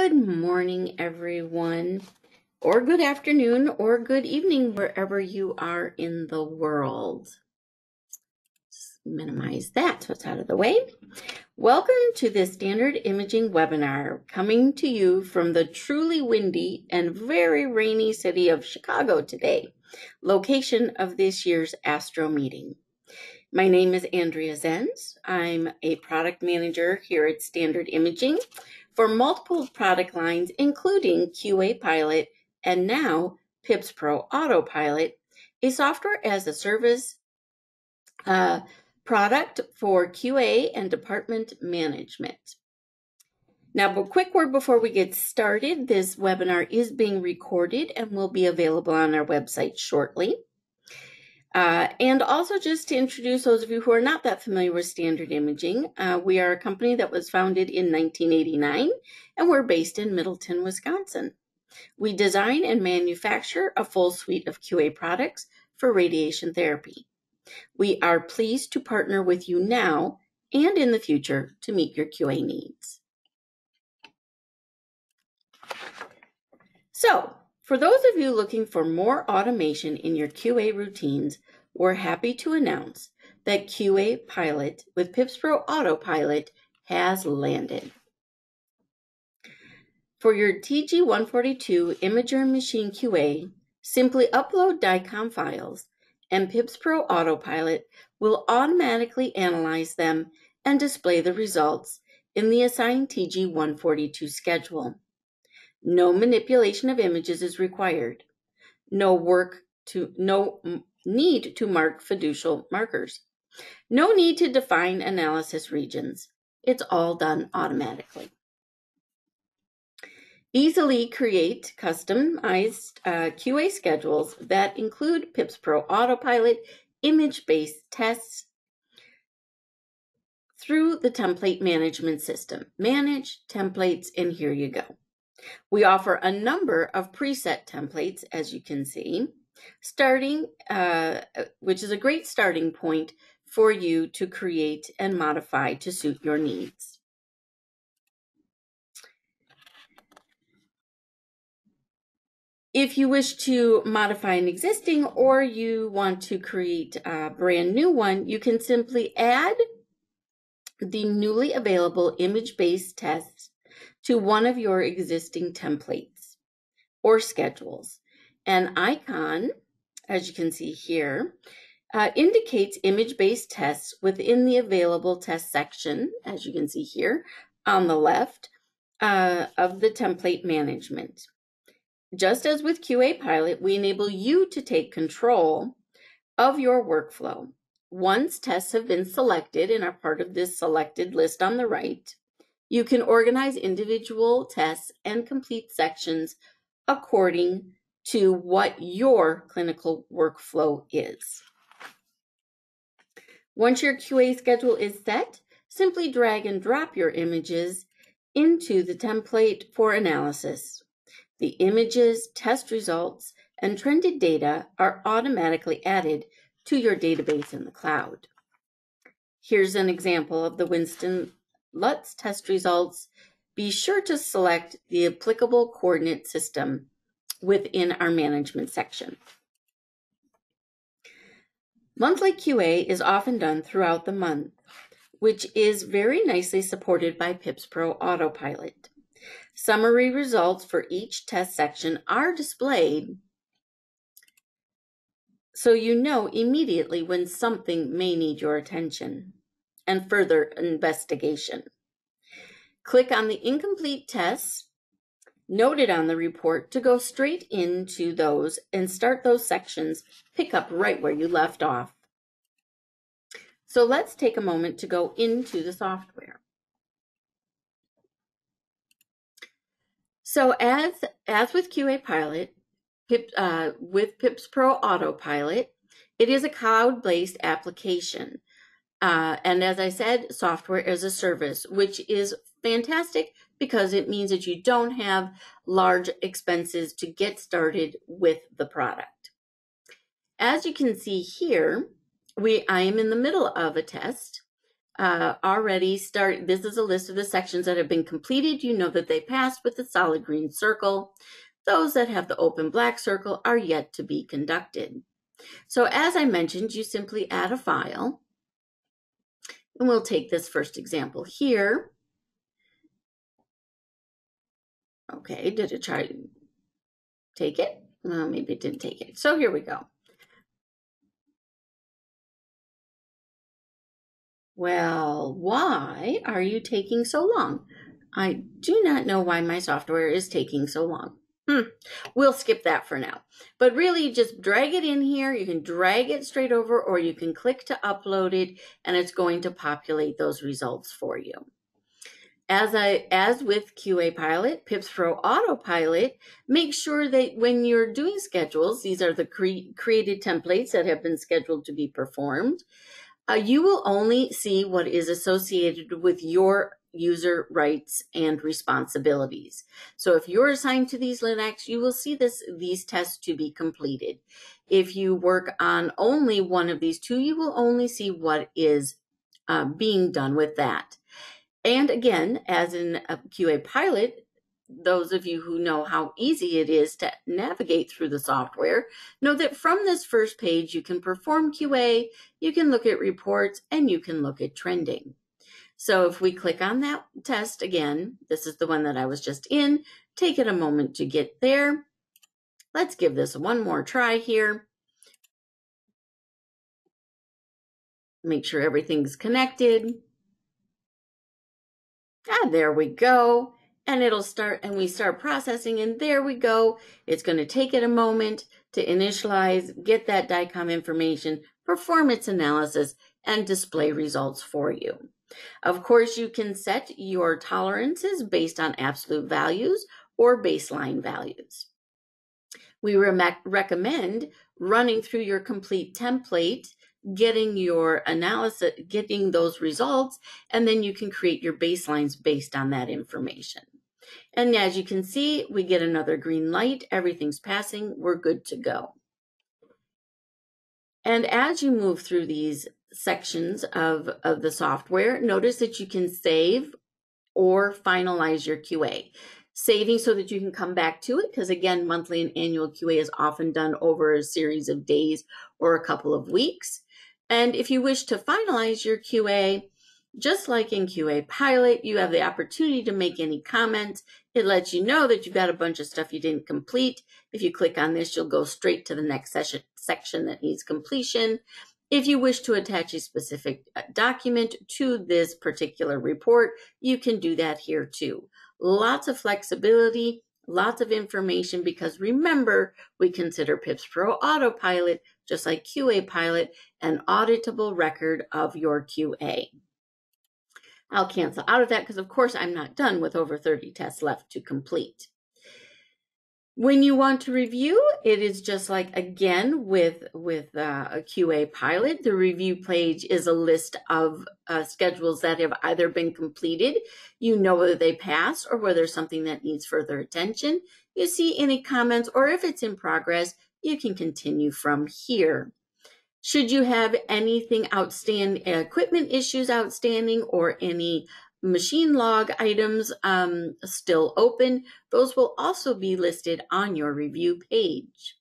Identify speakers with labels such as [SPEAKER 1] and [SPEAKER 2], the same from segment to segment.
[SPEAKER 1] Good morning, everyone, or good afternoon, or good evening, wherever you are in the world. Just minimize that so it's out of the way. Welcome to this standard imaging webinar, coming to you from the truly windy and very rainy city of Chicago today, location of this year's Astro meeting. My name is Andrea Zenz. I'm a product manager here at Standard Imaging for multiple product lines, including QA Pilot and now PIPSpro AutoPilot, a software as a service product for QA and department management. Now, a quick word before we get started. This webinar is being recorded and will be available on our website shortly. And also just to introduce those of you who are not that familiar with Standard Imaging, we are a company that was founded in 1989, and we're based in Middleton, Wisconsin. We design and manufacture a full suite of QA products for radiation therapy. We are pleased to partner with you now and in the future to meet your QA needs. So, for those of you looking for more automation in your QA routines, we're happy to announce that QA Pilot with PIPSpro AutoPilot has landed. For your TG142 Imager Machine QA, simply upload DICOM files and PIPSpro AutoPilot will automatically analyze them and display the results in the assigned TG142 schedule. No manipulation of images is required. No need to mark fiducial markers. No need to define analysis regions. It's all done automatically. Easily create customized QA schedules that include PIPSpro AutoPilot image-based tests through the template management system. Manage templates, and here you go. We offer a number of preset templates, as you can see, which is a great starting point for you to create and modify to suit your needs. If you wish to modify an existing or you want to create a brand new one, you can simply add the newly available image-based tests to one of your existing templates or schedules. An icon, as you can see here, indicates image-based tests within the available test section, as you can see here on the left of the template management. Just as with QA Pilot, we enable you to take control of your workflow. Once tests have been selected and are part of this selected list on the right, you can organize individual tests and complete sections according to what your clinical workflow is. Once your QA schedule is set, simply drag and drop your images into the template for analysis. The images, test results, and trended data are automatically added to your database in the cloud. Here's an example of the Winston Lutz test results. Be sure to select the applicable coordinate system within our management section. Monthly QA is often done throughout the month, which is very nicely supported by PIPSpro AutoPilot. Summary results for each test section are displayed so you know immediately when something may need your attention and further investigation. Click on the incomplete tests noted on the report to go straight into those and start those sections, pick up right where you left off. So let's take a moment to go into the software. So as with QA Pilot, with PIPSpro AutoPilot, it is a cloud-based application. And as I said, software as a service, which is fantastic because it means that you don't have large expenses to get started with the product. As you can see here, I am in the middle of a test already start. This is a list of the sections that have been completed. You know that they passed with the solid green circle. Those that have the open black circle are yet to be conducted. So as I mentioned, you simply add a file. And we'll take this first example here. Okay, did it try to take it? Well, maybe it didn't take it. So here we go. Well, why are you taking so long? I do not know why my software is taking so long. We'll skip that for now. But really, just drag it in here. You can drag it straight over, or you can click to upload it, and it's going to populate those results for you. As with QA Pilot, PIPSpro AutoPilot, make sure that when you're doing schedules, these are the created templates that have been scheduled to be performed, you will only see what is associated with your user rights and responsibilities. So if you're assigned to these Linux, you will see these tests to be completed. If you work on only one of these two, you will only see what is being done with that. And again, as in a QA Pilot, those of you who know how easy it is to navigate through the software know that from this first page, you can perform QA, you can look at reports, and you can look at trending. So if we click on that test again, this is the one that I was just in, take it a moment to get there. Let's give this one more try here. Make sure everything's connected. There we go. And it'll start, and we start processing, and there we go. It's going to take it a moment to initialize, get that DICOM information, perform its analysis, and display results for you. Of course, you can set your tolerances based on absolute values or baseline values. We recommend running through your complete template, getting your analysis, getting those results, and then you can create your baselines based on that information. And as you can see, we get another green light. Everything's passing. We're good to go. And as you move through these sections of the software, notice that you can save or finalize your QA. Saving so that you can come back to it, because again, monthly and annual QA is often done over a series of days or a couple of weeks. And if you wish to finalize your QA, just like in QA Pilot, you have the opportunity to make any comments. It lets you know that you've got a bunch of stuff you didn't complete. If you click on this, you'll go straight to the next section that needs completion. If you wish to attach a specific document to this particular report, you can do that here too. Lots of flexibility, lots of information, because remember, we consider PIPSpro AutoPilot, just like QA Pilot, an auditable record of your QA. I'll cancel out of that because, of course, I'm not done with over 30 tests left to complete. When you want to review, it is just like, again, with a QA Pilot. The review page is a list of schedules that have either been completed. You know whether they passed or whether there's something that needs further attention. You see any comments, or if it's in progress, you can continue from here. Should you have anything outstanding, equipment issues outstanding, or any machine log items still open, those will also be listed on your review page.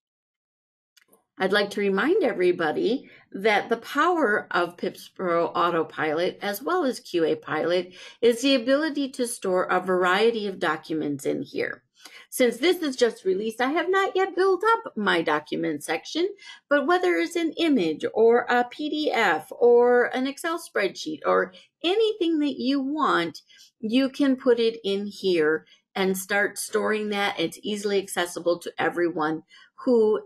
[SPEAKER 1] I'd like to remind everybody that the power of PIPSpro AutoPilot, as well as QA Pilot, is the ability to store a variety of documents in here. Since this is just released, I have not yet built up my document section, but whether it's an image or a PDF or an Excel spreadsheet or anything that you want, you can put it in here and start storing that. It's easily accessible to everyone who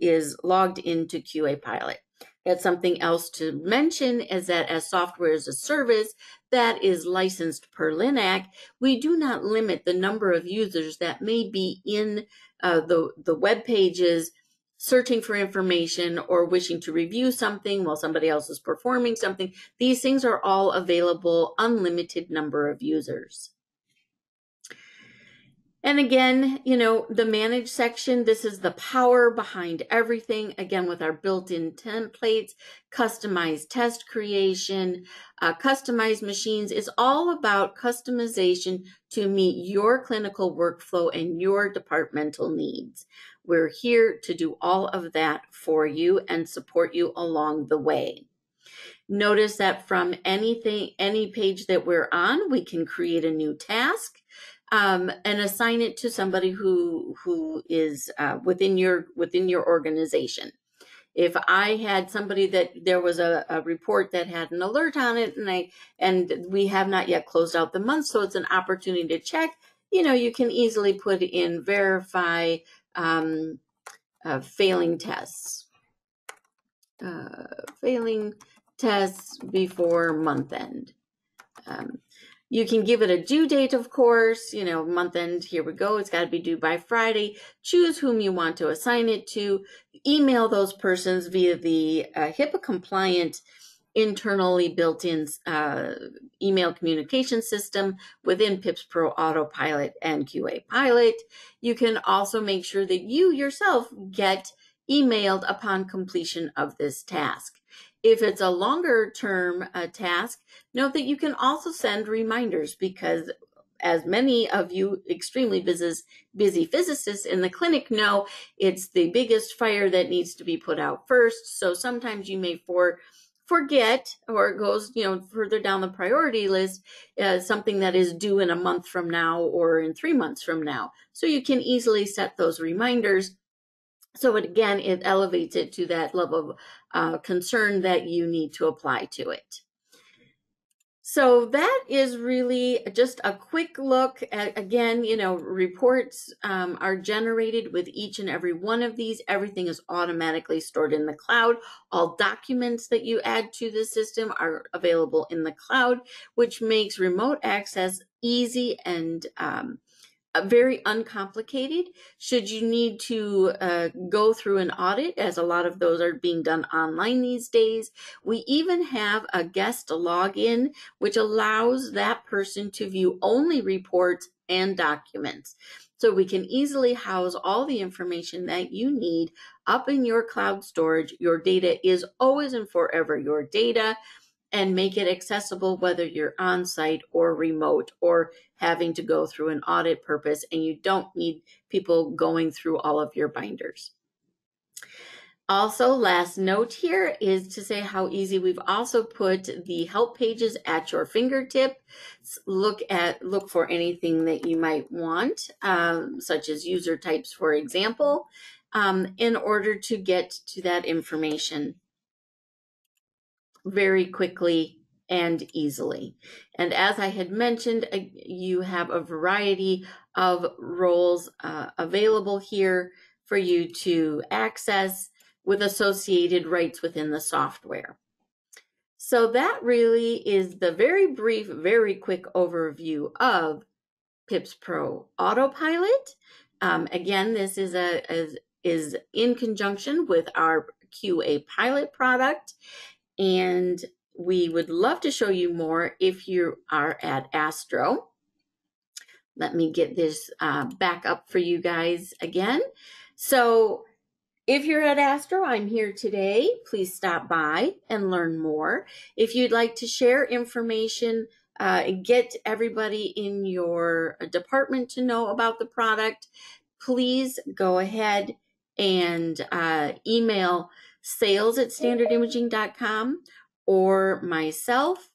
[SPEAKER 1] is logged into QA Pilot. That's something else to mention, is that as software as a service that is licensed per LINAC, we do not limit the number of users that may be in the web pages searching for information or wishing to review something while somebody else is performing something. These things are all available, unlimited number of users. And again, you know, the manage section, this is the power behind everything. Again, with our built-in templates, customized test creation, customized machines. It's all about customization to meet your clinical workflow and your departmental needs. We're here to do all of that for you and support you along the way. Notice that from any page that we're on, we can create a new task and assign it to somebody who is within your organization. If I had somebody that there was a report that had an alert on it, and we have not yet closed out the month, so it's an opportunity to check. You know, you can easily put in verify failing tests. Failing tests before month end. You can give it a due date, of course, you know, month end, here we go. It's got to be due by Friday. Choose whom you want to assign it to. Email those persons via the HIPAA compliant internally built-in email communication system within PIPSpro AutoPilot and QA Pilot. You can also make sure that you yourself get emailed upon completion of this task. If it's a longer term task, note that you can also send reminders, because as many of you extremely busy physicists in the clinic know, it's the biggest fire that needs to be put out first. So sometimes you may forget, or it goes, you know, further down the priority list, something that is due in a month from now or in 3 months from now. So you can easily set those reminders. So again, it elevates it to that level of concern that you need to apply to it. So that is really just a quick look at, again, you know, reports are generated with each and every one of these. Everything is automatically stored in the cloud. All documents that you add to the system are available in the cloud, which makes remote access easy and very uncomplicated. Should you need to go through an audit, as a lot of those are being done online these days, we even have a guest login, which allows that person to view only reports and documents. So we can easily house all the information that you need up in your cloud storage. Your data is always and forever your data, and make it accessible whether you're on site or remote or having to go through an audit purpose, and you don't need people going through all of your binders. Also, last note here is to say how easy we've also put the help pages at your fingertip. Look for anything that you might want, such as user types, for example, in order to get to that information very quickly and easily. And as I had mentioned, you have a variety of roles available here for you to access with associated rights within the software. So that really is the very brief, very quick overview of PIPSpro AutoPilot. Again, this is in conjunction with our QA Pilot product. And we would love to show you more if you are at Astro. Let me get this back up for you guys again. So if you're at Astro, I'm here today. Please stop by and learn more. If you'd like to share information, get everybody in your department to know about the product, please go ahead and email sales@standardimaging.com or myself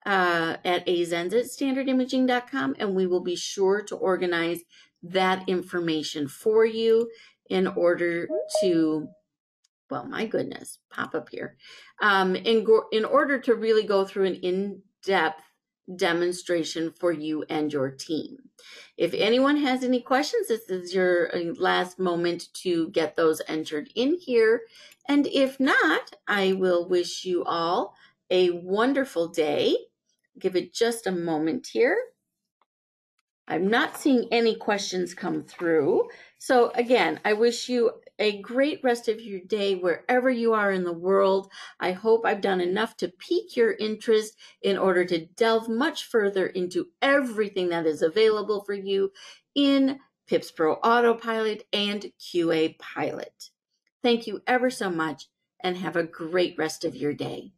[SPEAKER 1] at azens@standardimaging.com, and we will be sure to organize that information for you in order to, well, my goodness, pop up here, in order to really go through an in-depth demonstration for you and your team. If anyone has any questions, this is your last moment to get those entered in here. And if not, I will wish you all a wonderful day. Give it just a moment here. I'm not seeing any questions come through. So again, I wish you a great rest of your day wherever you are in the world. I hope I've done enough to pique your interest in order to delve much further into everything that is available for you in PIPSpro AutoPilot, and QA Pilot. Thank you ever so much, and have a great rest of your day.